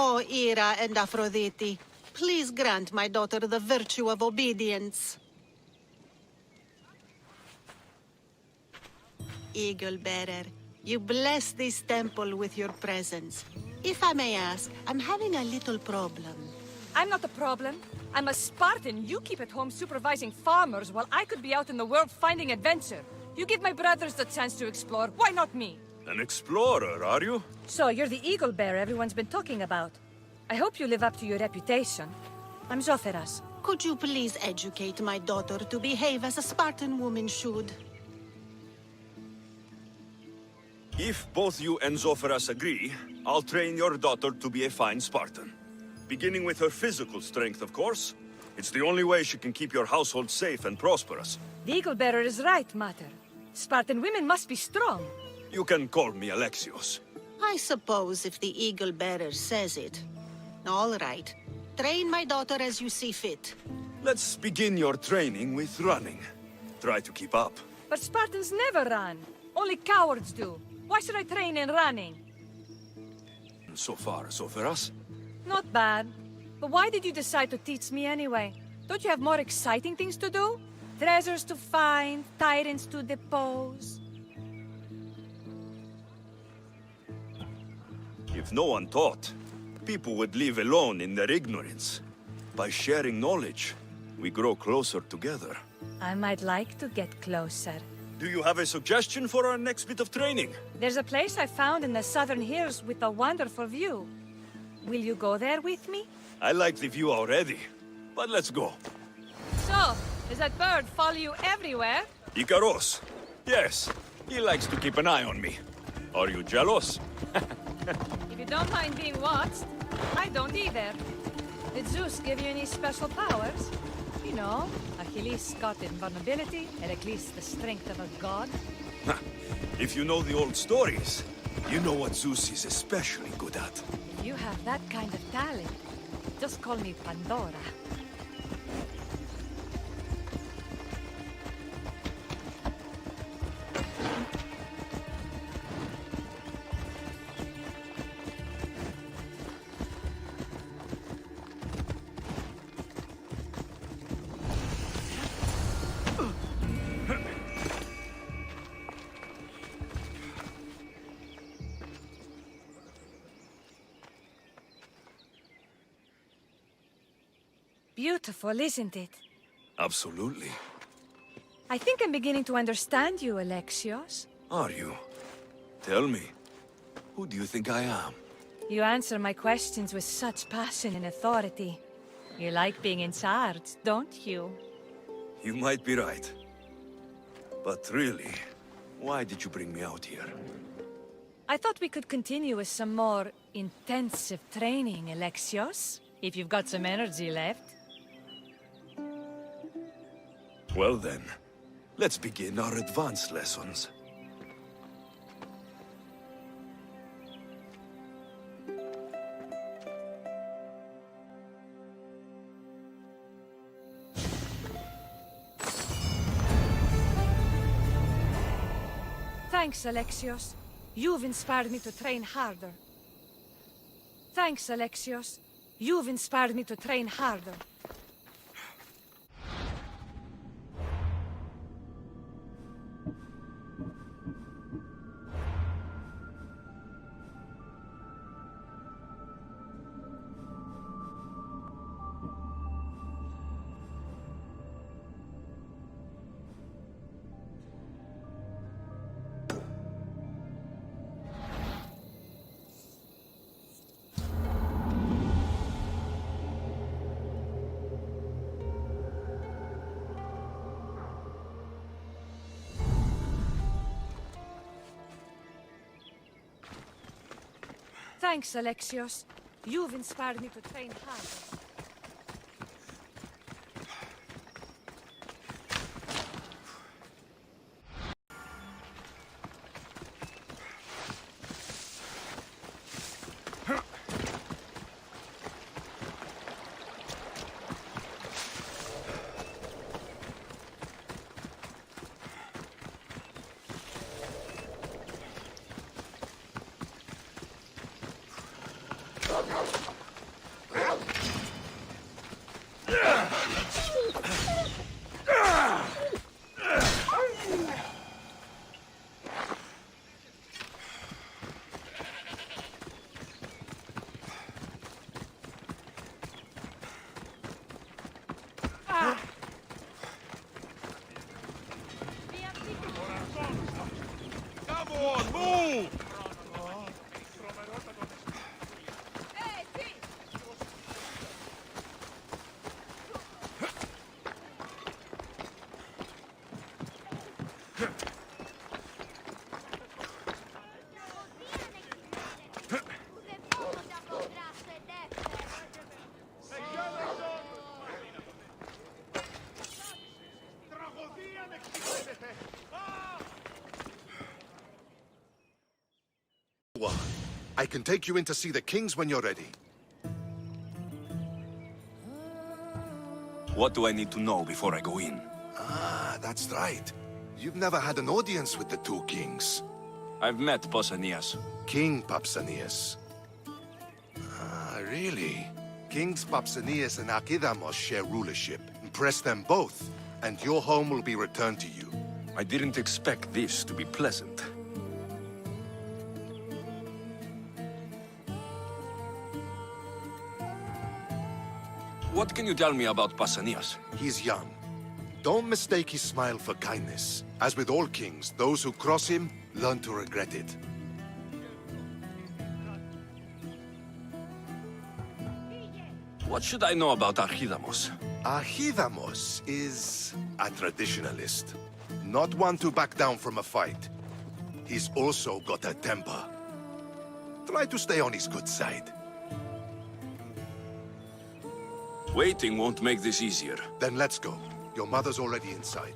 O Ira and Aphrodite, please grant my daughter the virtue of obedience. Eagle-bearer, you bless this temple with your presence. If I may ask, I'm having a little problem. I'm not the problem. I'm a Spartan. You keep at home supervising farmers while I could be out in the world finding adventure. You give my brothers the chance to explore. Why not me? An explorer, are you? So, you're the eagle bearer everyone's been talking about. I hope you live up to your reputation. I'm Zoferas. Could you please educate my daughter to behave as a Spartan woman should? If both you and Zoferas agree, I'll train your daughter to be a fine Spartan. Beginning with her physical strength, of course. It's the only way she can keep your household safe and prosperous. The eagle bearer is right, Mater. Spartan women must be strong. You can call me Alexios. I suppose if the eagle-bearer says it. All right. Train my daughter as you see fit. Let's begin your training with running. Try to keep up. But Spartans never run. Only cowards do. Why should I train in running? So far, Zoferas? Not bad. But why did you decide to teach me anyway? Don't you have more exciting things to do? Treasures to find, tyrants to depose. If no one taught, people would live alone in their ignorance. By sharing knowledge, we grow closer together. I might like to get closer. Do you have a suggestion for our next bit of training? There's a place I found in the southern hills with a wonderful view. Will you go there with me? I like the view already, but let's go. So, does that bird follow you everywhere? Icaros. Yes, he likes to keep an eye on me. Are you jealous? If you don't mind being watched, I don't either. Did Zeus give you any special powers? You know, Achilles got invulnerability, Heracles the strength of a god. If you know the old stories, you know what Zeus is especially good at. If you have that kind of talent, just call me Pandora. Beautiful, isn't it? Absolutely. I think I'm beginning to understand you, Alexios. Are you? Tell me, who do you think I am? You answer my questions with such passion and authority. You like being in charge, don't you? You might be right. But really, why did you bring me out here? I thought we could continue with some more intensive training, Alexios. If you've got some energy left. Well then, let's begin our advanced lessons. Thanks, Alexios. You've inspired me to train harder. Thanks, Alexios. You've inspired me to train harder. Thanks, Alexios. You've inspired me to train harder. I can take you in to see the kings when you're ready. What do I need to know before I go in? Ah, that's right. You've never had an audience with the two kings. I've met Pausanias. King Pausanias. Ah, really? Kings Pausanias and Archidamos share rulership. Impress them both, and your home will be returned to you. I didn't expect this to be pleasant. What can you tell me about Pausanias? He's young. Don't mistake his smile for kindness. As with all kings, those who cross him learn to regret it. What should I know about Archidamos? Archidamos is a traditionalist. Not one to back down from a fight. He's also got a temper. Try to stay on his good side. Waiting won't make this easier. Then let's go. Your mother's already inside.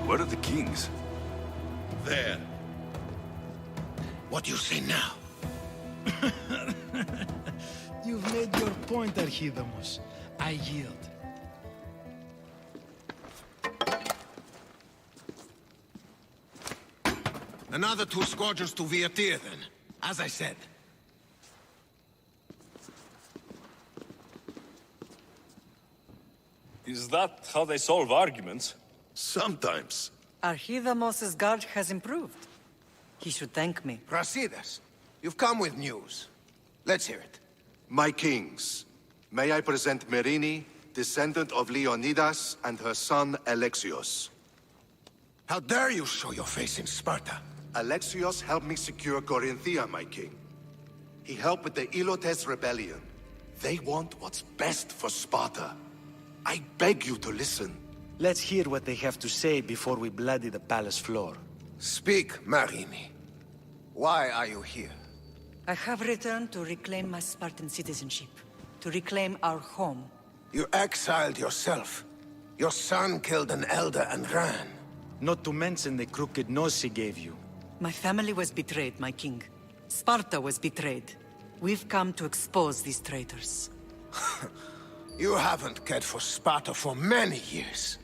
Where are the kings? There. What do you say now? You've made your point, Archidamos. I yield. Another 2 squadrons to Viatir, then. As I said. Is that how they solve arguments? Sometimes. Archidamos's guard has improved. He should thank me. Brasidas, you've come with news. Let's hear it. My kings, may I present Merini, descendant of Leonidas, and her son Alexios. How dare you show your face in Sparta? Alexios helped me secure Corinthia, my king. He helped with the Ilotes rebellion. They want what's best for Sparta. I beg you to listen. Let's hear what they have to say before we bloody the palace floor. Speak, Marini. Why are you here? I have returned to reclaim my Spartan citizenship, to reclaim our home. You exiled yourself. Your son killed an elder and ran. Not to mention the crooked nose he gave you. My family was betrayed, my king. Sparta was betrayed. We've come to expose these traitors. You haven't cared for Sparta for many years.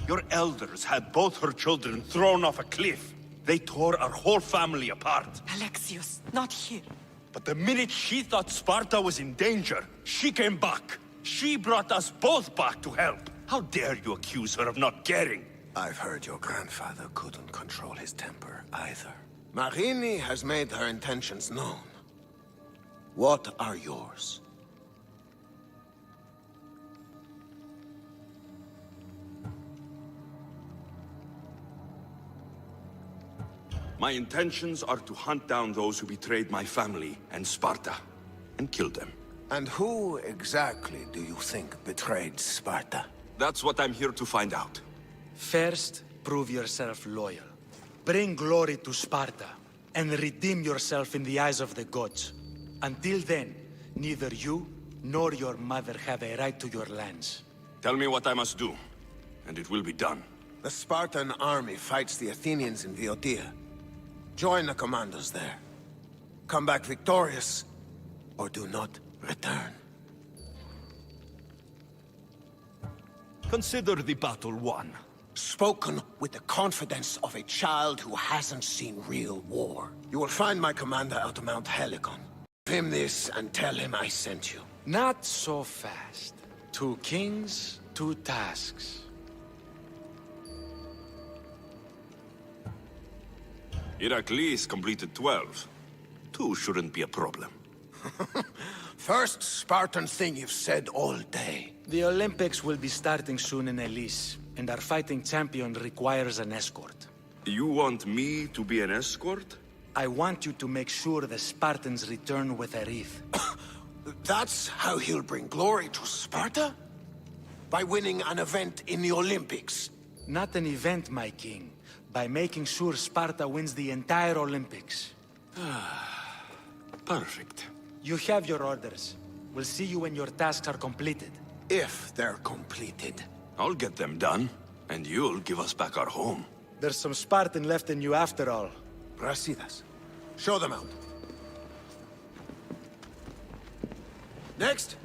Your elders had both her children thrown off a cliff. They tore our whole family apart. Alexios, not here. But the minute she thought Sparta was in danger, she came back. She brought us both back to help. How dare you accuse her of not caring? I've heard your grandfather couldn't control his temper either. Marini has made her intentions known. What are yours? My intentions are to hunt down those who betrayed my family and Sparta, and kill them. And who exactly do you think betrayed Sparta? That's what I'm here to find out. First, prove yourself loyal. Bring glory to Sparta, and redeem yourself in the eyes of the gods. Until then, neither you nor your mother have a right to your lands. Tell me what I must do, and it will be done. The Spartan army fights the Athenians in Viotia. Join the commandos there. Come back victorious, or do not return. Consider the battle won. Spoken with the confidence of a child who hasn't seen real war. You will find my commander out of Mount Helicon. Give him this and tell him I sent you. Not so fast. 2 kings, 2 tasks. Heracles completed 12. 2 shouldn't be a problem. First Spartan thing you've said all day. The Olympics will be starting soon in Elise, and our fighting champion requires an escort. You want me to be an escort? I want you to make sure the Spartans return with a wreath. That's how he'll bring glory to Sparta? By winning an event in the Olympics? Not an event, my king. By making sure Sparta wins the entire Olympics. Perfect. You have your orders. We'll see you when your tasks are completed. If they're completed. I'll get them done, and you'll give us back our home. There's some Spartan left in you after all. Brasidas. Show them out. Next!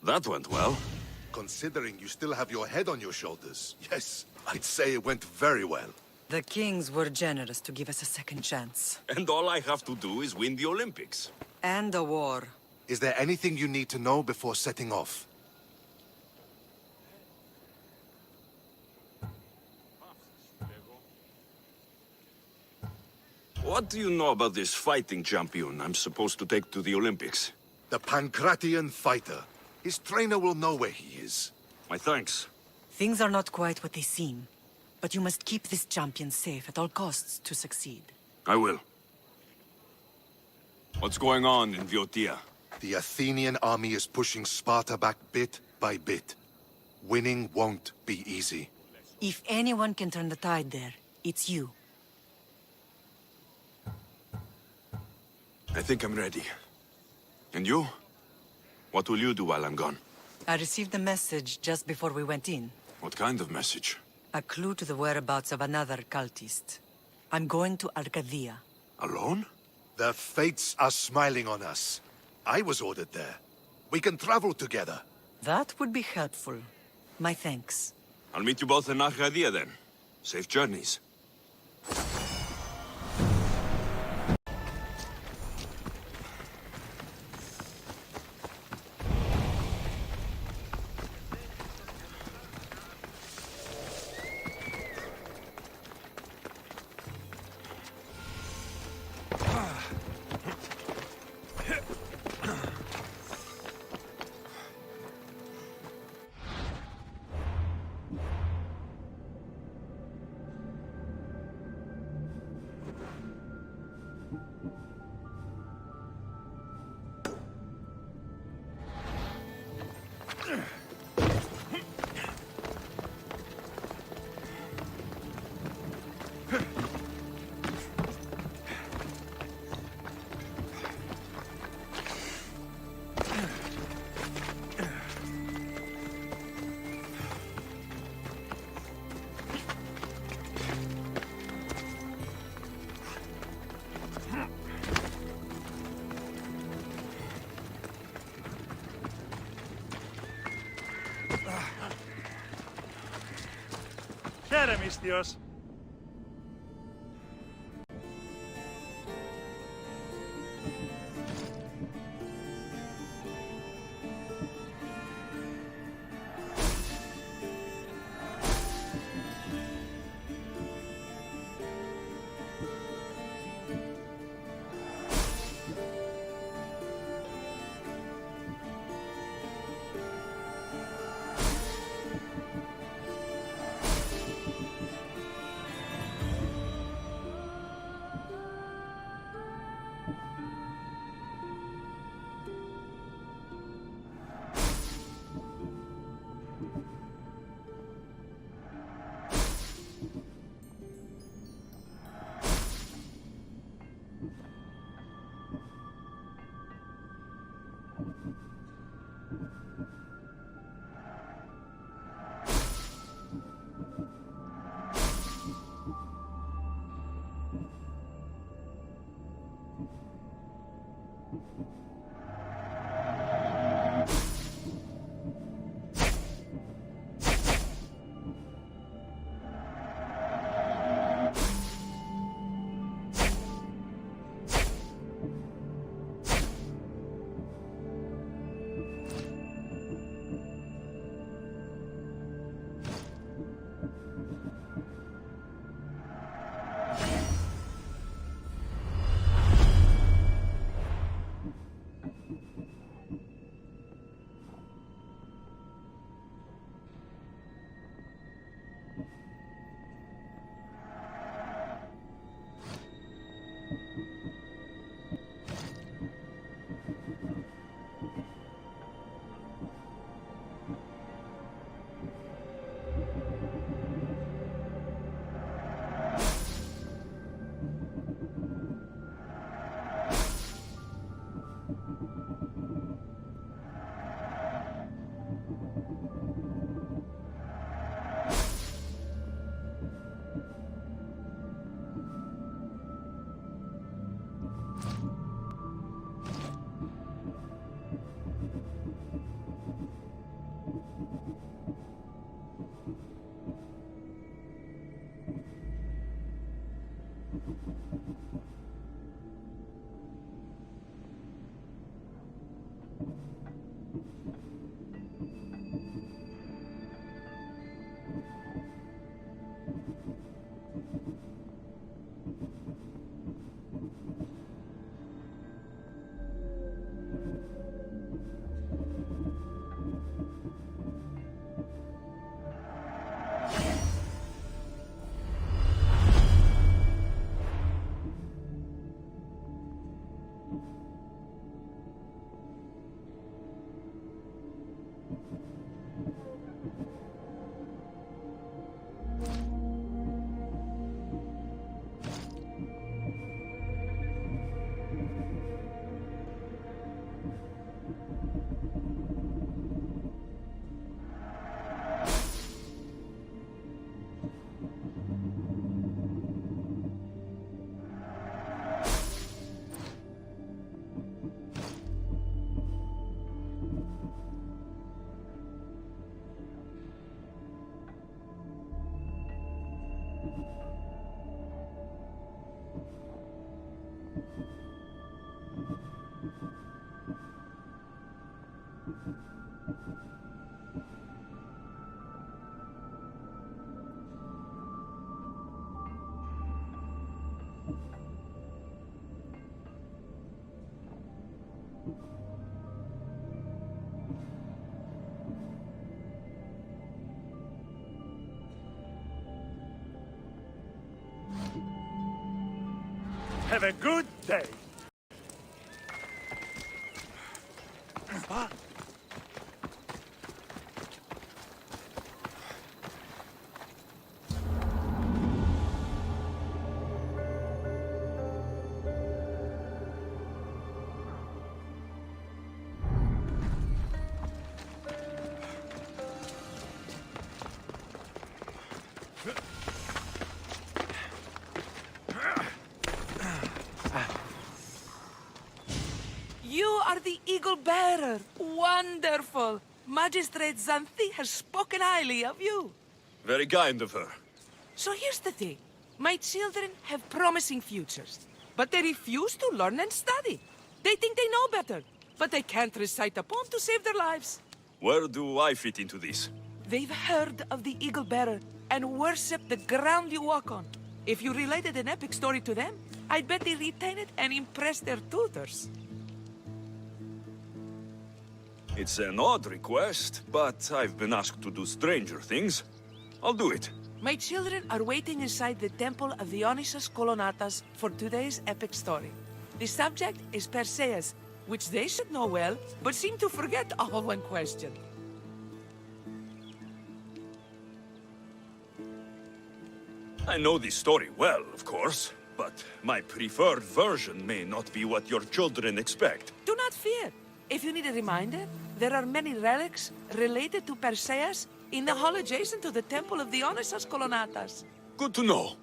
That went well. Considering you still have your head on your shoulders, yes, I'd say it went very well. The kings were generous to give us a second chance. And all I have to do is win the Olympics. And a war. Is there anything you need to know before setting off? What do you know about this fighting champion I'm supposed to take to the Olympics? The Pancratian fighter. His trainer will know where he is. My thanks. Things are not quite what they seem. But you must keep this champion safe at all costs to succeed. I will. What's going on in Viotia? The Athenian army is pushing Sparta back bit by bit. Winning won't be easy. If anyone can turn the tide there, it's you. I think I'm ready. And you? What will you do while I'm gone? I received a message just before we went in. What kind of message? A clue to the whereabouts of another cultist. I'm going to Arcadia. Alone? The fates are smiling on us. I was ordered there. We can travel together. That would be helpful. My thanks. I'll meet you both in Arcadia then. Safe journeys. Dios. Have a good day. You are the Eagle Bearer. Wonderful. Magistrate Xanthi has spoken highly of you. Very kind of her. So here's the thing. My children have promising futures, but they refuse to learn and study. They think they know better, but they can't recite a poem to save their lives. Where do I fit into this? They've heard of the Eagle Bearer and worship the ground you walk on. If you related an epic story to them, I'd bet they retain it and impress their tutors. It's an odd request, but I've been asked to do stranger things. I'll do it. My children are waiting inside the Temple of the Dionysus Kolonatas for today's epic story. The subject is Perseus, which they should know well, but seem to forget all when questioned. I know this story well, of course, but my preferred version may not be what your children expect. Do not fear. If you need a reminder, there are many relics related to Perseus in the hall adjacent to the Temple of the Dionysus Kolonatas. Good to know.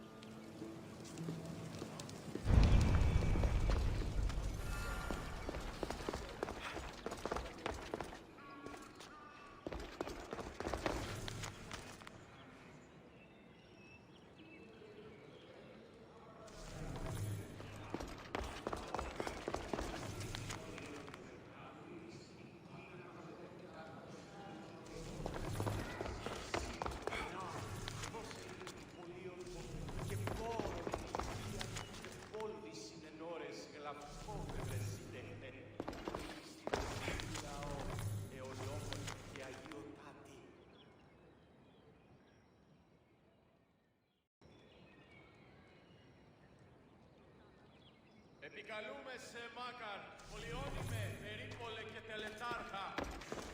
Επικαλούμε σε Μάκαρ, πολιώνυμε, περίπολε και τελετάρχα,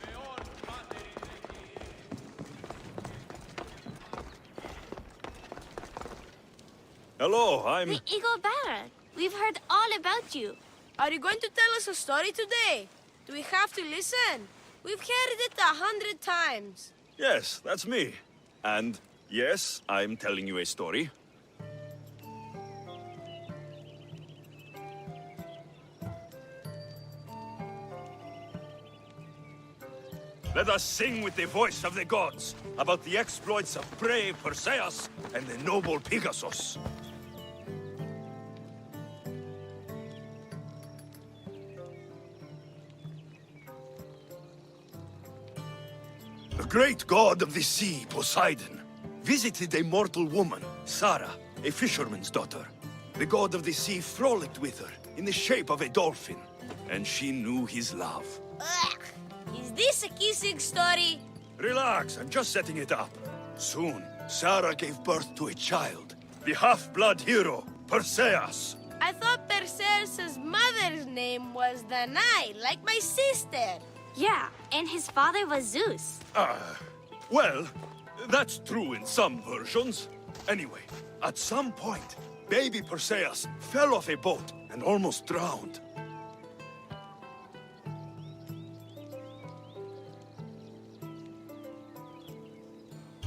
Θεόν πάτερη Κύριε. Hello, I'm... The Eagle Bearer. We've heard all about you. Are you going to tell us a story today? Do we have to listen? We've heard it 100 times. Yes, that's me. And yes, I'm telling you a story. Let us sing with the voice of the gods about the exploits of brave Perseus and the noble Pegasus. The great god of the sea, Poseidon, visited a mortal woman, Sarah, a fisherman's daughter. The god of the sea frolicked with her in the shape of a dolphin, and she knew his love. Ugh. Is this a kissing story? Relax, I'm just setting it up. Soon, Sarah gave birth to a child, the half-blood hero, Perseus. I thought Perseus' mother's name was Danae, like my sister. Yeah, and his father was Zeus. Well, that's true in some versions. Anyway, at some point, baby Perseus fell off a boat and almost drowned.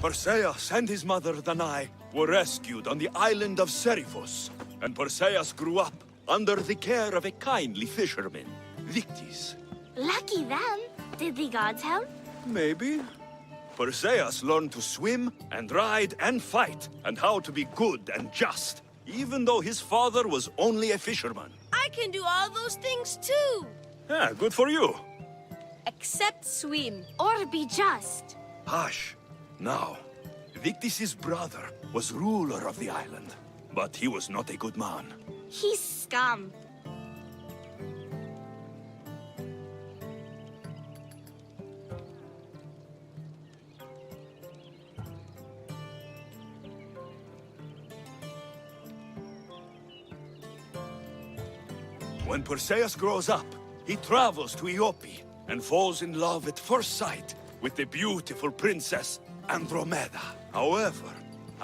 Perseus and his mother Danae were rescued on the island of Seriphos, and Perseus grew up under the care of a kindly fisherman, Victis. Lucky them. Did the gods help? Maybe. Perseus learned to swim and ride and fight, and how to be good and just, even though his father was only a fisherman. I can do all those things too. Yeah, good for you. Except swim. Or be just. Hush. Now, Victis's brother was ruler of the island, but he was not a good man. He's scum. When Perseus grows up, he travels to Iope and falls in love at first sight with the beautiful princess Andromeda. However,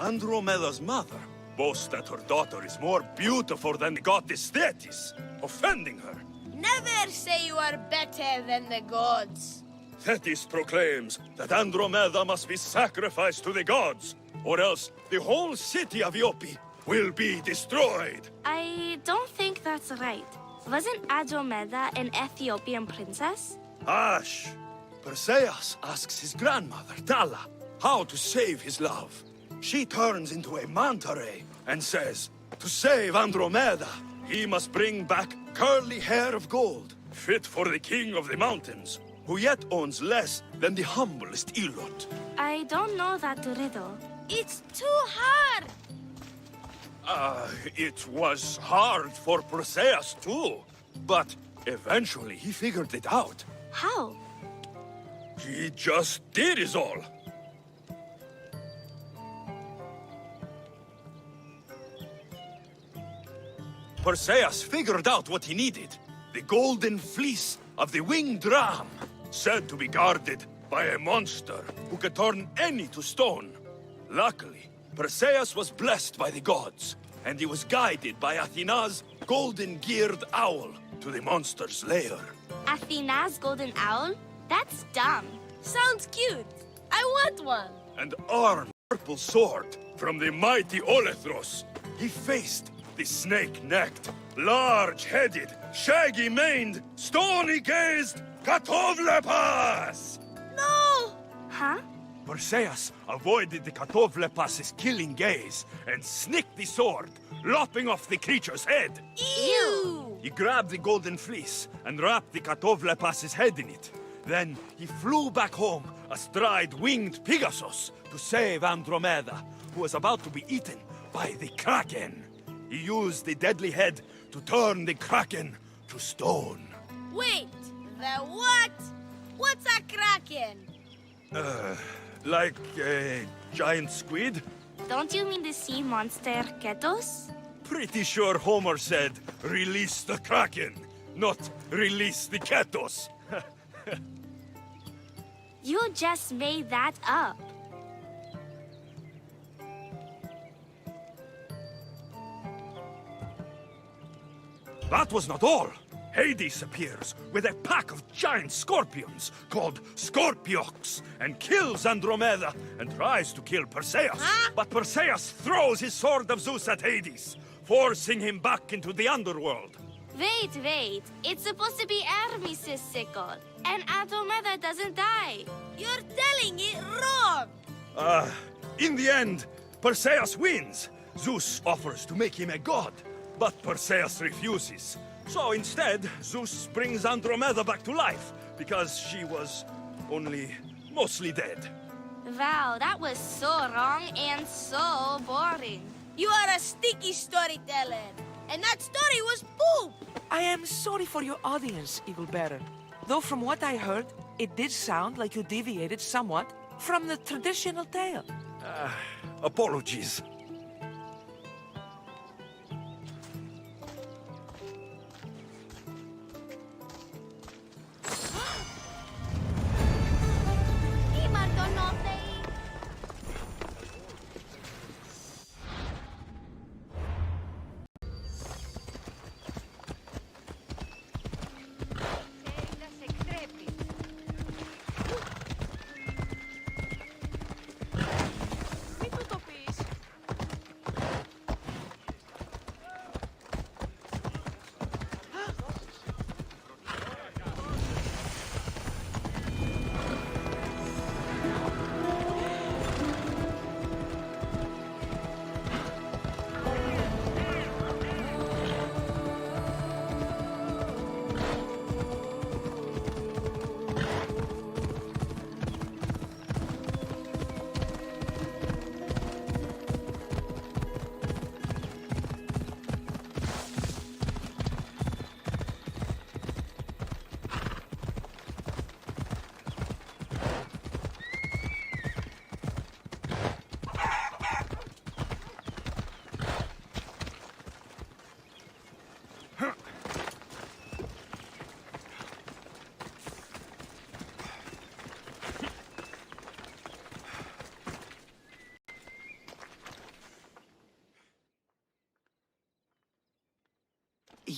Andromeda's mother boasts that her daughter is more beautiful than the goddess Thetis, offending her. Never say you are better than the gods. Thetis proclaims that Andromeda must be sacrificed to the gods, or else the whole city of Iope will be destroyed. I don't think that's right. Wasn't Andromeda an Ethiopian princess? Hush! Perseus asks his grandmother, Tala, how to save his love. She turns into a manta ray and says, to save Andromeda, he must bring back curly hair of gold, fit for the king of the mountains, who yet owns less than the humblest Elot. I don't know that riddle. It's too hard. It was hard for Perseus too, but eventually he figured it out. How? He just did is all. Perseus figured out what he needed. The golden fleece of the winged ram, said to be guarded by a monster who could turn any to stone. Luckily, Perseus was blessed by the gods, and he was guided by Athena's golden-geared owl to the monster's lair. Athena's golden owl? That's dumb. Sounds cute. I want one. An armed purple sword from the mighty Olethros. He faced the snake-necked, large-headed, shaggy-maned, stony-gazed Katovlepas! No! Huh? Perseus avoided the Katovlepas's killing gaze and snicked the sword, lopping off the creature's head. Ew! He grabbed the golden fleece and wrapped the Katovlepas's head in it. Then he flew back home astride winged Pegasus to save Andromeda, who was about to be eaten by the Kraken. He used the deadly head to turn the Kraken to stone. Wait, the what? What's a kraken? Like a giant squid? Don't you mean the sea monster Ketos? Pretty sure Homer said, release the Kraken, not release the Ketos. You just made that up. That was not all. Hades appears with a pack of giant scorpions called Scorpiox and kills Andromeda and tries to kill Perseus. Huh? But Perseus throws his sword of Zeus at Hades, forcing him back into the underworld. Wait. It's supposed to be Hermes' sickle, and Andromeda doesn't die. You're telling it wrong. In the end, Perseus wins. Zeus offers to make him a god, but Perseus refuses. So instead, Zeus brings Andromeda back to life, because she was only mostly dead. Wow, that was so wrong and so boring. You are a sticky storyteller. And that story was poop. I am sorry for your audience, Eagle Bearer. Though from what I heard, it did sound like you deviated somewhat from the traditional tale. Apologies.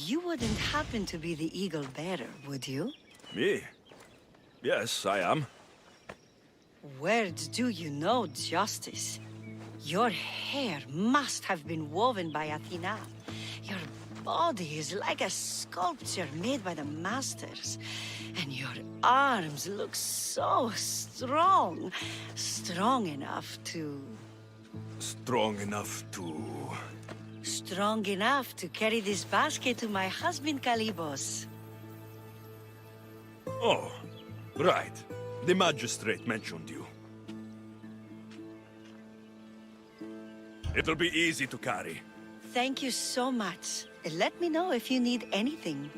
You wouldn't happen to be the eagle bearer, would you? Me? Yes, I am. Words do you know, Justice? Your hair must have been woven by Athena. Your body is like a sculpture made by the masters. And your arms look so strong. Strong enough to... Strong enough to... Strong enough to carry this basket to my husband, Kalibos. Oh, right. The magistrate mentioned you. It'll be easy to carry. Thank you so much. Let me know if you need anything.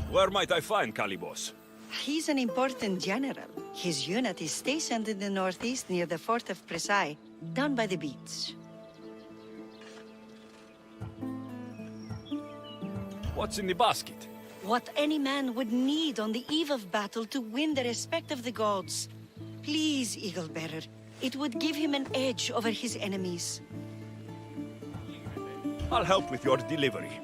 Where might I find Kalibos? He's an important general. His unit is stationed in the northeast near the fort of Presai, down by the beach. What's in the basket? What any man would need on the eve of battle to win the respect of the gods. Please, Eagle Bearer. It would give him an edge over his enemies. I'll help with your delivery.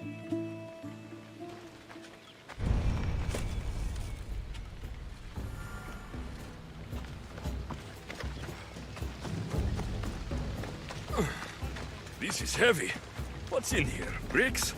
This is heavy. What's in here? Bricks?